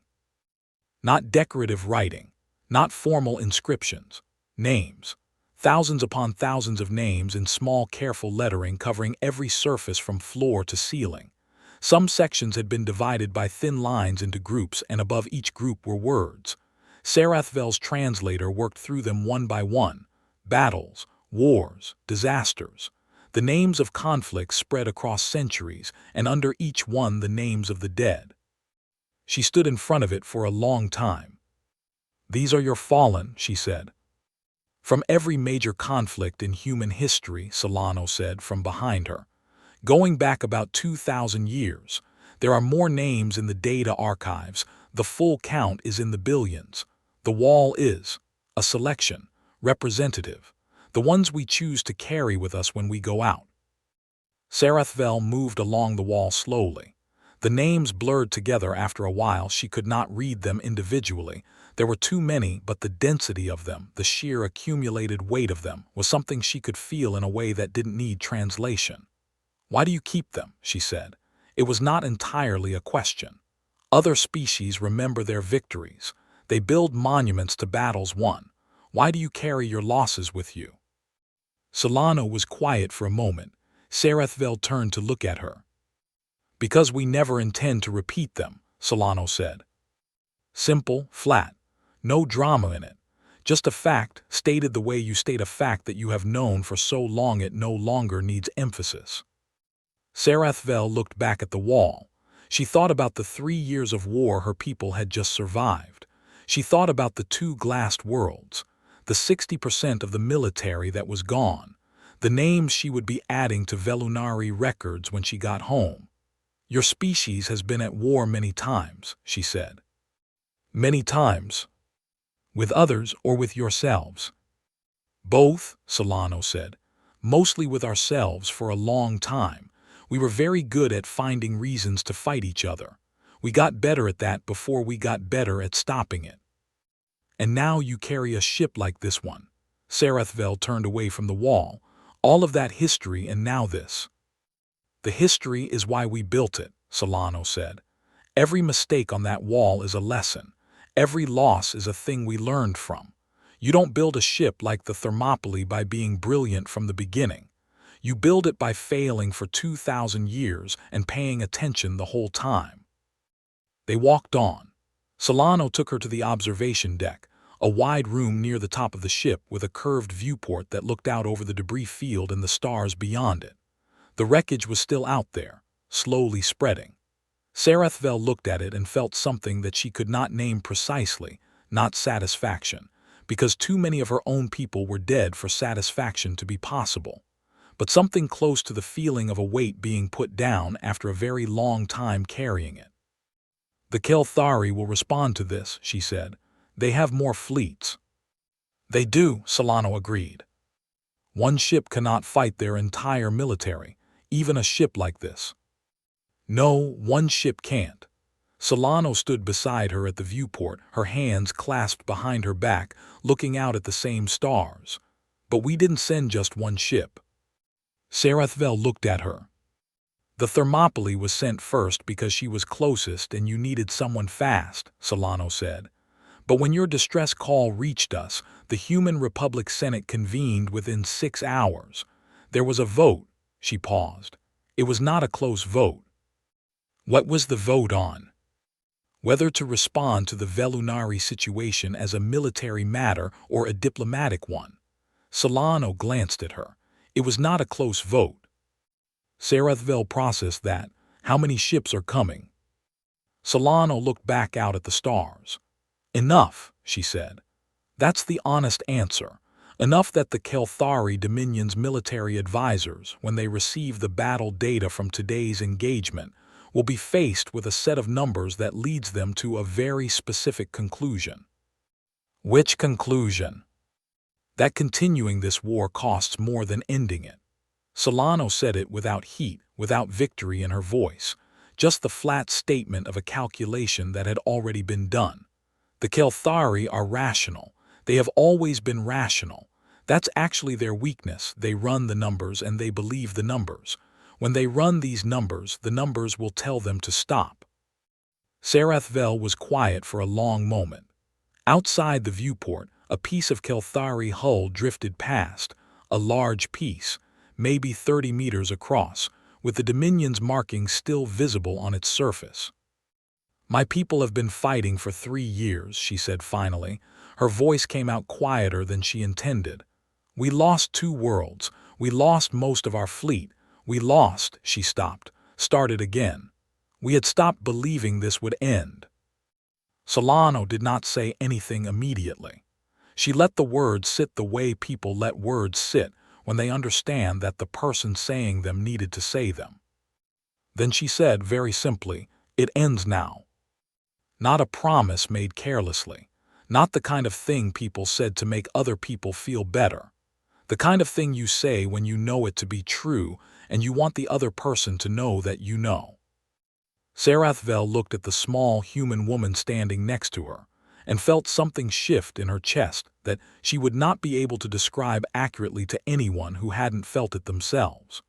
Not decorative writing, not formal inscriptions, names. Thousands upon thousands of names in small, careful lettering covering every surface from floor to ceiling. Some sections had been divided by thin lines into groups, and above each group were words. Sarathvel's translator worked through them one by one. Battles, wars, disasters. The names of conflicts spread across centuries, and under each one the names of the dead. She stood in front of it for a long time. "These are your fallen," she said. "From every major conflict in human history," Solano said from behind her. "Going back about 2,000 years. There are more names in the data archives. The full count is in the billions. The wall is a selection, representative, the ones we choose to carry with us when we go out." Sarathvel moved along the wall slowly. The names blurred together after a while. She could not read them individually. There were too many, but the density of them, the sheer accumulated weight of them, was something she could feel in a way that didn't need translation. "Why do you keep them?" she said. It was not entirely a question. "Other species remember their victories. They build monuments to battles won. Why do you carry your losses with you?" Solano was quiet for a moment. Sarathvel turned to look at her. "Because we never intend to repeat them," Solano said. Simple, flat. No drama in it. Just a fact, stated the way you state a fact that you have known for so long it no longer needs emphasis. Sarathvel looked back at the wall. She thought about the 3 years of war her people had just survived. She thought about the 2 glassed worlds, the 60% of the military that was gone, the names she would be adding to Velunari records when she got home. "Your species has been at war many times," she said. "Many times? With others or with yourselves?" "Both," Solano said. "Mostly with ourselves for a long time. We were very good at finding reasons to fight each other. We got better at that before we got better at stopping it. And now you carry a ship like this one." Sarathvel turned away from the wall. "All of that history and now this." "The history is why we built it," Solano said. "Every mistake on that wall is a lesson. Every loss is a thing we learned from. You don't build a ship like the Thermopylae by being brilliant from the beginning. You build it by failing for 2,000 years and paying attention the whole time." They walked on. Solano took her to the observation deck, a wide room near the top of the ship with a curved viewport that looked out over the debris field and the stars beyond it. The wreckage was still out there, slowly spreading. Sarathvel looked at it and felt something that she could not name precisely, not satisfaction, because too many of her own people were dead for satisfaction to be possible, but something close to the feeling of a weight being put down after a very long time carrying it. "The Kelthari will respond to this," she said. "They have more fleets." "They do," Solano agreed. "One ship cannot fight their entire military, even a ship like this." "No, one ship can't." Solano stood beside her at the viewport, her hands clasped behind her back, looking out at the same stars. "But we didn't send just one ship." Sarathvel looked at her. "The Thermopylae was sent first because she was closest and you needed someone fast," Solano said. "But when your distress call reached us, the Human Republic Senate convened within 6 hours. There was a vote." She paused. "It was not a close vote." "What was the vote on?" "Whether to respond to the Velunari situation as a military matter or a diplomatic one." Solano glanced at her. "It was not a close vote." Sarathvel processed that. "How many ships are coming?" Solano looked back out at the stars. "Enough," she said. "That's the honest answer. Enough that the Kelthari Dominion's military advisors, when they receive the battle data from today's engagement, will be faced with a set of numbers that leads them to a very specific conclusion." "Which conclusion?" "That continuing this war costs more than ending it." Solano said it without heat, without victory in her voice, just the flat statement of a calculation that had already been done. The Kelthari are rational. They have always been rational. That's actually their weakness. They run the numbers and they believe the numbers. When they run these numbers, the numbers will tell them to stop. Sarathvel was quiet for a long moment. Outside the viewport, a piece of Kelthari hull drifted past, a large piece, maybe 30 meters across, with the Dominion's markings still visible on its surface. "My people have been fighting for 3 years," she said finally. Her voice came out quieter than she intended. "We lost 2 worlds. We lost most of our fleet. We lost," she stopped, started again. "We had stopped believing this would end." Solano did not say anything immediately. She let the words sit the way people let words sit when they understand that the person saying them needed to say them. Then she said very simply, "It ends now." Not a promise made carelessly. Not the kind of thing people said to make other people feel better. The kind of thing you say when you know it to be true and you want the other person to know that you know. Sarathvel looked at the small human woman standing next to her and felt something shift in her chest that she would not be able to describe accurately to anyone who hadn't felt it themselves.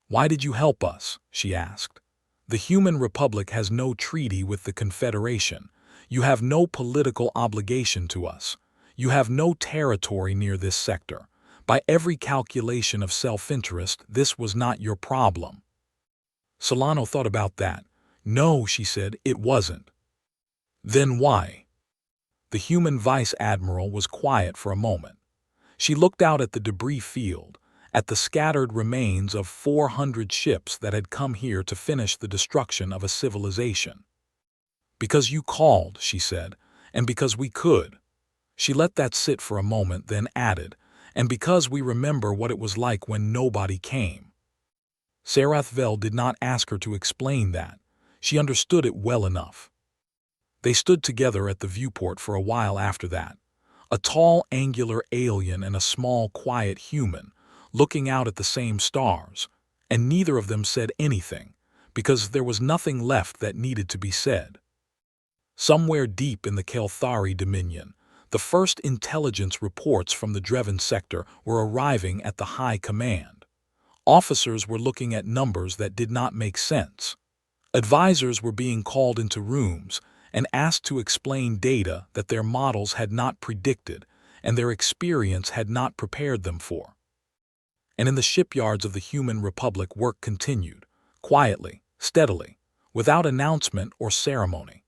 "Why did you help us?" she asked. "The Human Republic has no treaty with the Confederation. You have no political obligation to us. You have no territory near this sector. By every calculation of self-interest, this was not your problem." Solano thought about that. "No," she said, "it wasn't." "Then why?" The human vice admiral was quiet for a moment. She looked out at the debris field, at the scattered remains of 400 ships that had come here to finish the destruction of a civilization. "Because you called," she said, "and because we could." She let that sit for a moment, then added, "And because we remember what it was like when nobody came." Sarathvel did not ask her to explain that. She understood it well enough. They stood together at the viewport for a while after that. A tall, angular alien and a small, quiet human, looking out at the same stars, and neither of them said anything, because there was nothing left that needed to be said. Somewhere deep in the Kelthari Dominion, the first intelligence reports from the Dreven sector were arriving at the High Command. Officers were looking at numbers that did not make sense. Advisors were being called into rooms and asked to explain data that their models had not predicted and their experience had not prepared them for. And in the shipyards of the Human Republic, work continued, quietly, steadily, without announcement or ceremony.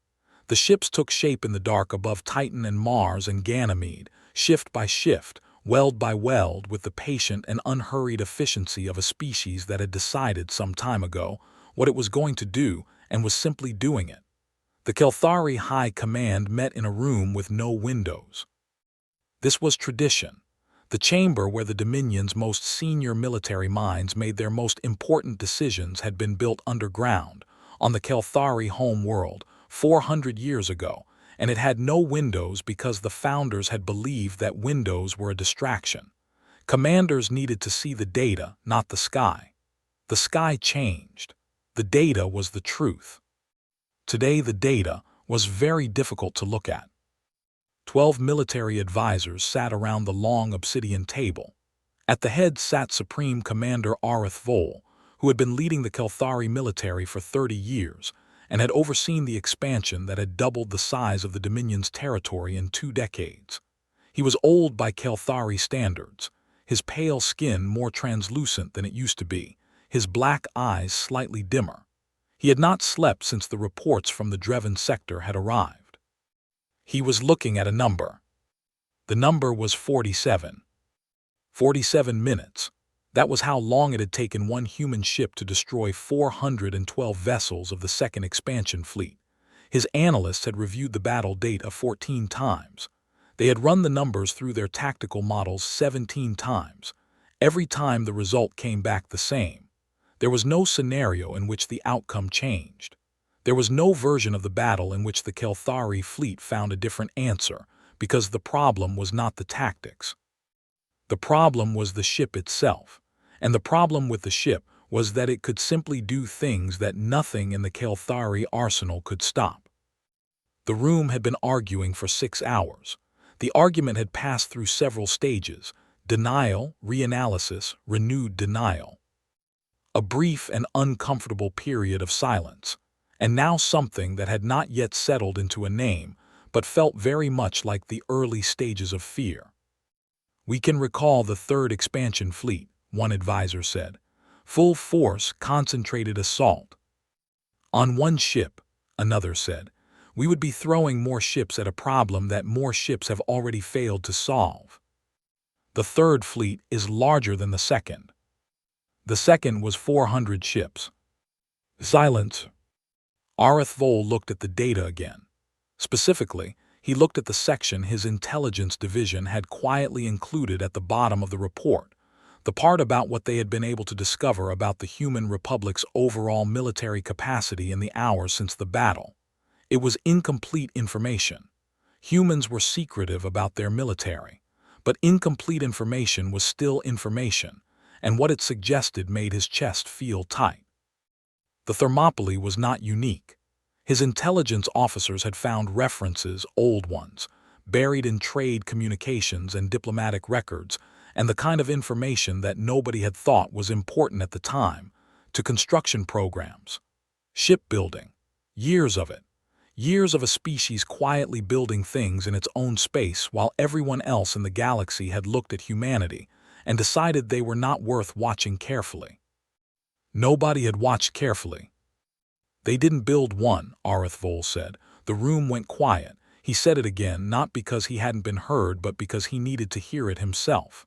The ships took shape in the dark above Titan and Mars and Ganymede, shift by shift, weld by weld, with the patient and unhurried efficiency of a species that had decided some time ago what it was going to do and was simply doing it. The Kelthari High Command met in a room with no windows. This was tradition, the chamber where the Dominion's most senior military minds made their most important decisions had been built underground, on the Kelthari home world, 400 years ago, and it had no windows because the founders had believed that windows were a distraction. Commanders needed to see the data, not the sky. The sky changed. The data was the truth. Today the data was very difficult to look at. 12 military advisors sat around the long obsidian table. At the head sat Supreme Commander Arith Vol, who had been leading the Kelthari military for 30 years and had overseen the expansion that had doubled the size of the Dominion's territory in 2 decades. He was old by Kelthari standards, his pale skin more translucent than it used to be, his black eyes slightly dimmer. He had not slept since the reports from the Dreven sector had arrived. He was looking at a number. The number was 47. 47 minutes. That was how long it had taken one human ship to destroy 412 vessels of the second expansion fleet. His analysts had reviewed the battle data 14 times. They had run the numbers through their tactical models 17 times. Every time the result came back the same. There was no scenario in which the outcome changed. There was no version of the battle in which the Kelthari fleet found a different answer, because the problem was not the tactics. The problem was the ship itself, and the problem with the ship was that it could simply do things that nothing in the Kelthari arsenal could stop. The room had been arguing for 6 hours. The argument had passed through several stages: denial, reanalysis, renewed denial. A brief and uncomfortable period of silence, and now something that had not yet settled into a name, but felt very much like the early stages of fear. "We can recall the third expansion fleet," one advisor said. "Full force, concentrated assault." "On one ship," another said. "We would be throwing more ships at a problem that more ships have already failed to solve." "The third fleet is larger than the second." "The second was 400 ships." Silence. Arith Vol looked at the data again. Specifically, he looked at the section his intelligence division had quietly included at the bottom of the report, the part about what they had been able to discover about the Human Republic's overall military capacity in the hours since the battle. It was incomplete information. Humans were secretive about their military, but incomplete information was still information, and what it suggested made his chest feel tight. The Thermopylae was not unique. His intelligence officers had found references, old ones, buried in trade communications and diplomatic records, and the kind of information that nobody had thought was important at the time, to construction programs, shipbuilding, years of it, years of a species quietly building things in its own space while everyone else in the galaxy had looked at humanity and decided they were not worth watching carefully. Nobody had watched carefully. "They didn't build one," Arith Vol said. The room went quiet. He said it again, not because he hadn't been heard, but because he needed to hear it himself.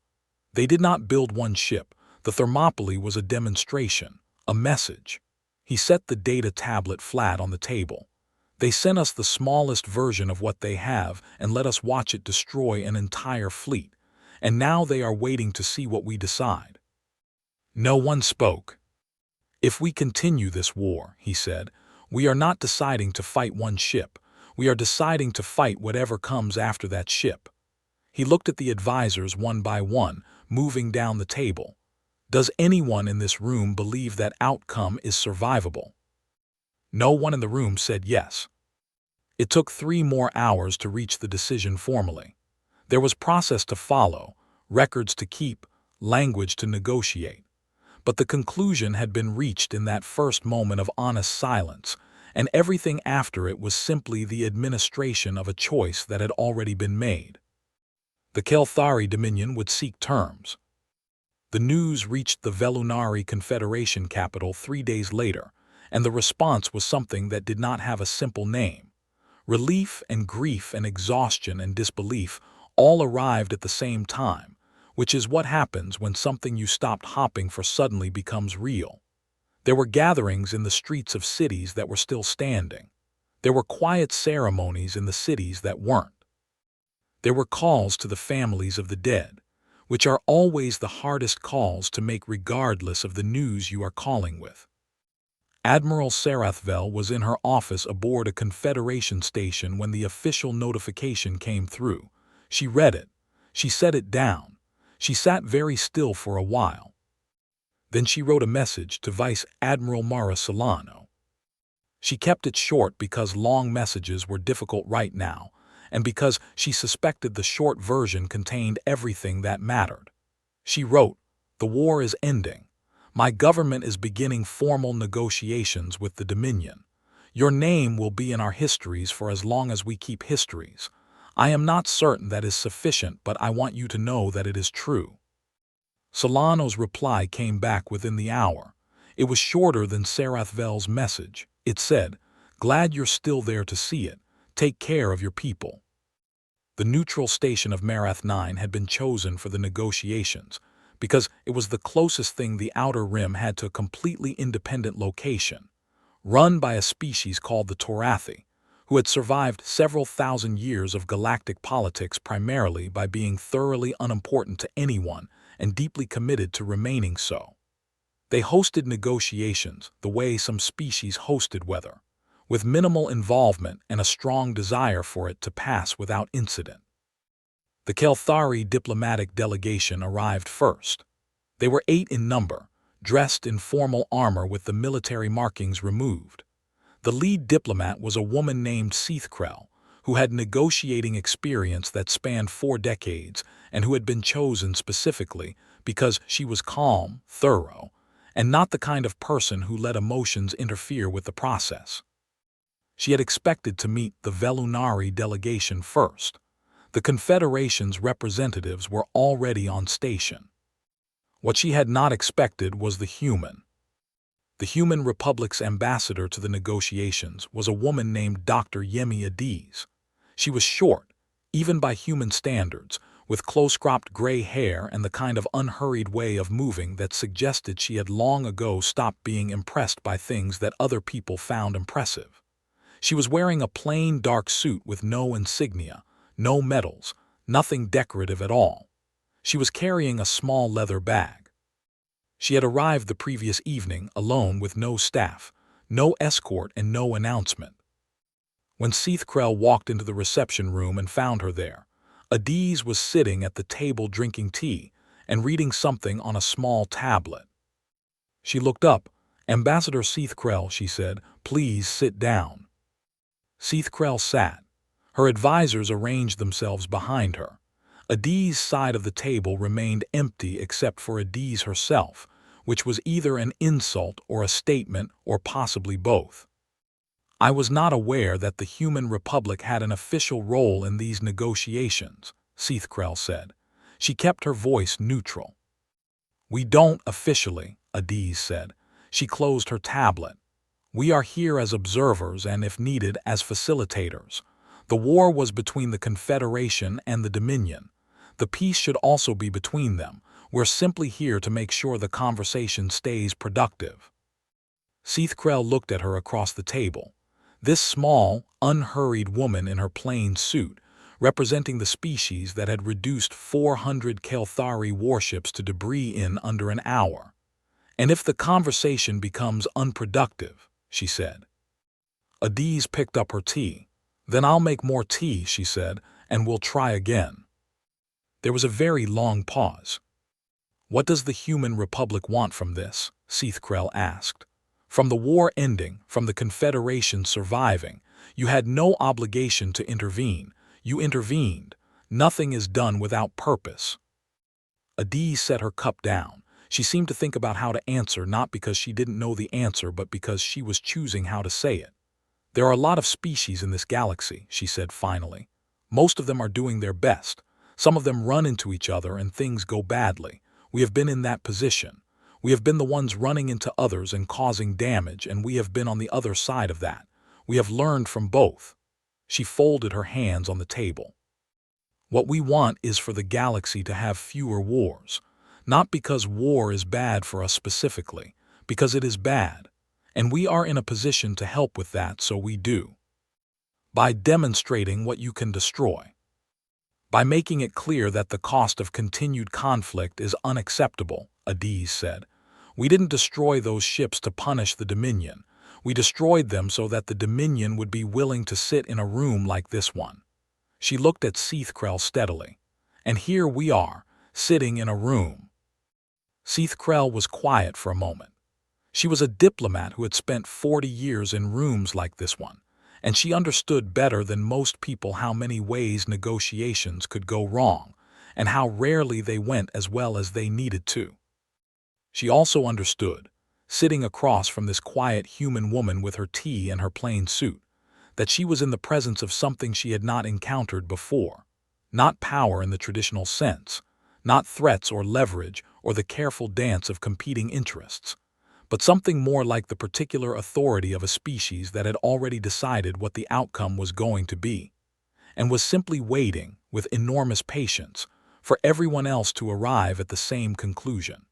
"They did not build one ship. The Thermopylae was a demonstration, a message." He set the data tablet flat on the table. "They sent us the smallest version of what they have and let us watch it destroy an entire fleet, and now they are waiting to see what we decide." No one spoke. "If we continue this war," he said, "we are not deciding to fight one ship. We are deciding to fight whatever comes after that ship." He looked at the advisors one by one, moving down the table. "Does anyone in this room believe that outcome is survivable?" No one in the room said yes. It took 3 more hours to reach the decision formally. There was process to follow, records to keep, language to negotiate. But the conclusion had been reached in that first moment of honest silence, and everything after it was simply the administration of a choice that had already been made. The Kelthari Dominion would seek terms. The news reached the Velunari Confederation capital 3 days later, and the response was something that did not have a simple name. Relief and grief and exhaustion and disbelief all arrived at the same time, which is what happens when something you stopped hopping for suddenly becomes real. There were gatherings in the streets of cities that were still standing. There were quiet ceremonies in the cities that weren't. There were calls to the families of the dead, which are always the hardest calls to make regardless of the news you are calling with. Admiral Sarathvel was in her office aboard a Confederation station when the official notification came through. She read it. She set it down. She sat very still for a while. Then she wrote a message to Vice Admiral Mara Solano. She kept it short because long messages were difficult right now, and because she suspected the short version contained everything that mattered. She wrote, "The war is ending. My government is beginning formal negotiations with the Dominion. Your name will be in our histories for as long as we keep histories. I am not certain that is sufficient, but I want you to know that it is true." Solano's reply came back within the hour. It was shorter than Sarathvel's message. It said, "Glad you're still there to see it. Take care of your people." The neutral station of Marath 9 had been chosen for the negotiations because it was the closest thing the Outer Rim had to a completely independent location, run by a species called the Torathi, who had survived several thousand years of galactic politics primarily by being thoroughly unimportant to anyone and deeply committed to remaining so. They hosted negotiations the way some species hosted weather, with minimal involvement and a strong desire for it to pass without incident. The Kelthari diplomatic delegation arrived first. They were 8 in number, dressed in formal armor with the military markings removed. The lead diplomat was a woman named Seathkrell, who had negotiating experience that spanned 4 decades and who had been chosen specifically because she was calm, thorough, and not the kind of person who let emotions interfere with the process. She had expected to meet the Velunari delegation first. The Confederation's representatives were already on station. What she had not expected was the human. The Human Republic's ambassador to the negotiations was a woman named Dr. Yemi Adiz. She was short, even by human standards, with close-cropped gray hair and the kind of unhurried way of moving that suggested she had long ago stopped being impressed by things that other people found impressive. She was wearing a plain dark suit with no insignia, no medals, nothing decorative at all. She was carrying a small leather bag. She had arrived the previous evening alone with no staff, no escort and no announcement. When Seathkrell walked into the reception room and found her there, Adiz was sitting at the table drinking tea and reading something on a small tablet. She looked up. "Ambassador Seathkrell," she said, "please sit down." Seathkrell sat. Her advisors arranged themselves behind her. Adiz's side of the table remained empty except for Adiz herself, which was either an insult or a statement or possibly both. "I was not aware that the Human Republic had an official role in these negotiations," Seathkrell said. She kept her voice neutral. "We don't officially," Adiz said. She closed her tablet. "We are here as observers and, if needed, as facilitators. The war was between the Confederation and the Dominion. The peace should also be between them. We're simply here to make sure the conversation stays productive." Seathkrell looked at her across the table. This small, unhurried woman in her plain suit, representing the species that had reduced 400 Kelthari warships to debris in under an hour. "And if the conversation becomes unproductive," she said. Adiz picked up her tea. "Then I'll make more tea," she said, "and we'll try again." There was a very long pause. "What does the Human Republic want from this?" Seathkrell asked. "From the war ending, from the Confederation surviving. You had no obligation to intervene. You intervened. Nothing is done without purpose." Adiz set her cup down. She seemed to think about how to answer, not because she didn't know the answer, but because she was choosing how to say it. "There are a lot of species in this galaxy," she said finally. "Most of them are doing their best. Some of them run into each other and things go badly. We have been in that position. We have been the ones running into others and causing damage, and we have been on the other side of that. We have learned from both." She folded her hands on the table. "What we want is for the galaxy to have fewer wars. Not because war is bad for us specifically, because it is bad. And we are in a position to help with that, so we do. By demonstrating what you can destroy. By making it clear that the cost of continued conflict is unacceptable," Adiz said. "We didn't destroy those ships to punish the Dominion. We destroyed them so that the Dominion would be willing to sit in a room like this one." She looked at Seathkrell steadily. "And here we are, sitting in a room." Seathkrell was quiet for a moment. She was a diplomat who had spent 40 years in rooms like this one, and she understood better than most people how many ways negotiations could go wrong, and how rarely they went as well as they needed to. She also understood, sitting across from this quiet human woman with her tea and her plain suit, that she was in the presence of something she had not encountered before. Not power in the traditional sense, not threats or leverage or the careful dance of competing interests, but something more like the particular authority of a species that had already decided what the outcome was going to be, and was simply waiting, with enormous patience, for everyone else to arrive at the same conclusion.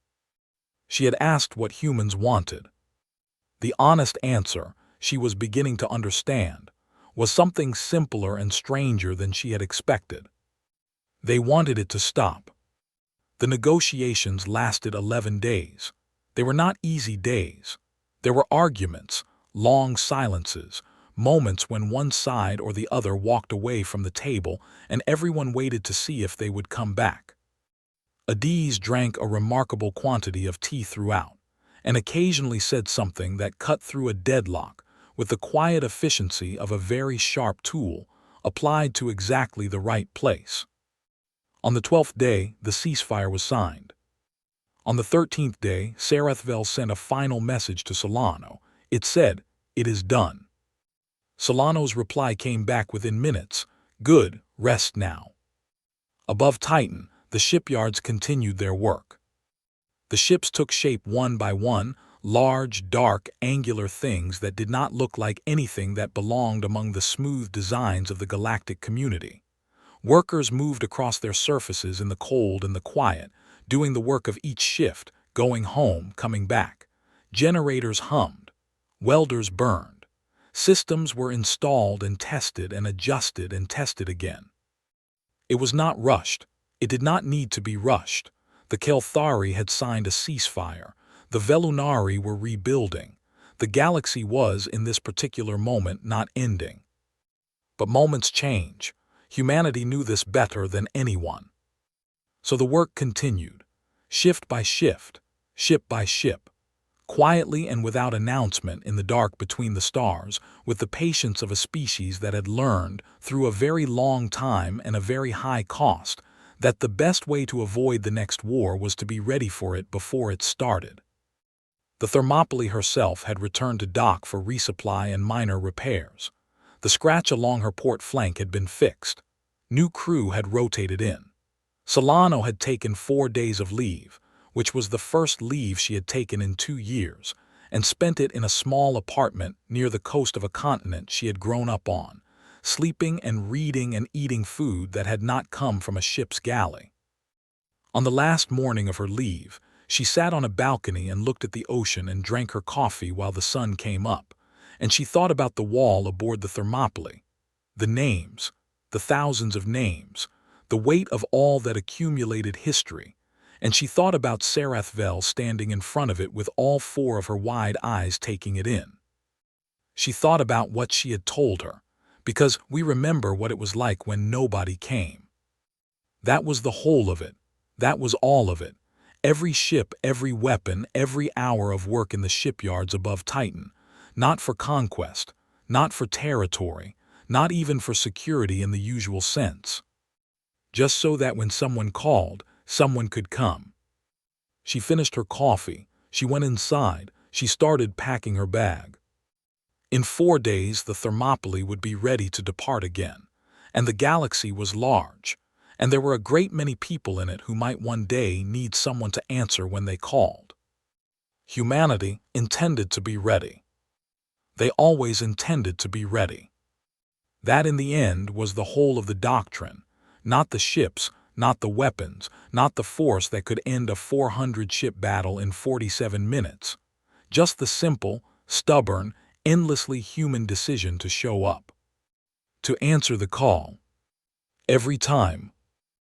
She had asked what humans wanted. The honest answer, she was beginning to understand, was something simpler and stranger than she had expected. They wanted it to stop. The negotiations lasted 11 days. They were not easy days. There were arguments, long silences, moments when one side or the other walked away from the table and everyone waited to see if they would come back. Adiz drank a remarkable quantity of tea throughout, and occasionally said something that cut through a deadlock, with the quiet efficiency of a very sharp tool applied to exactly the right place. On the 12th day, the ceasefire was signed. On the 13th day, Sarathvel sent a final message to Solano. It said, "It is done." Solano's reply came back within minutes. "Good, rest now." Above Titan, the shipyards continued their work. The ships took shape one by one, large, dark, angular things that did not look like anything that belonged among the smooth designs of the galactic community. Workers moved across their surfaces in the cold and the quiet, doing the work of each shift, going home, coming back. Generators hummed. Welders burned. Systems were installed and adjusted and tested again. It was not rushed. It did not need to be rushed. The Kelthari had signed a ceasefire. The Velunari were rebuilding. The galaxy was, in this particular moment, not ending. But moments change. Humanity knew this better than anyone. So the work continued, shift by shift, ship by ship, quietly and without announcement in the dark between the stars, with the patience of a species that had learned, through a very long time and a very high cost, that the best way to avoid the next war was to be ready for it before it started. The Thermopylae herself had returned to dock for resupply and minor repairs. The scratch along her port flank had been fixed. New crew had rotated in. Solano had taken 4 days of leave, which was the first leave she had taken in 2 years, and spent it in a small apartment near the coast of a continent she had grown up on, sleeping and reading and eating food that had not come from a ship's galley. On the last morning of her leave, she sat on a balcony and looked at the ocean and drank her coffee while the sun came up, and she thought about the wall aboard the Thermopylae, the names, the thousands of names, the weight of all that accumulated history, and she thought about Sarathvel standing in front of it with all 4 of her wide eyes taking it in. She thought about what she had told her, because we remember what it was like when nobody came. That was the whole of it. That was all of it. Every ship, every weapon, every hour of work in the shipyards above Titan, not for conquest, not for territory, not even for security in the usual sense. Just so that when someone called, someone could come. She finished her coffee, she went inside, she started packing her bag. In 4 days the Thermopylae would be ready to depart again, and the galaxy was large, and there were a great many people in it who might one day need someone to answer when they called. Humanity intended to be ready. They always intended to be ready. That in the end was the whole of the doctrine, not the ships, not the weapons, not the force that could end a 400-ship battle in 47 minutes. Just the simple, stubborn, endlessly human decision to show up. To answer the call. Every time,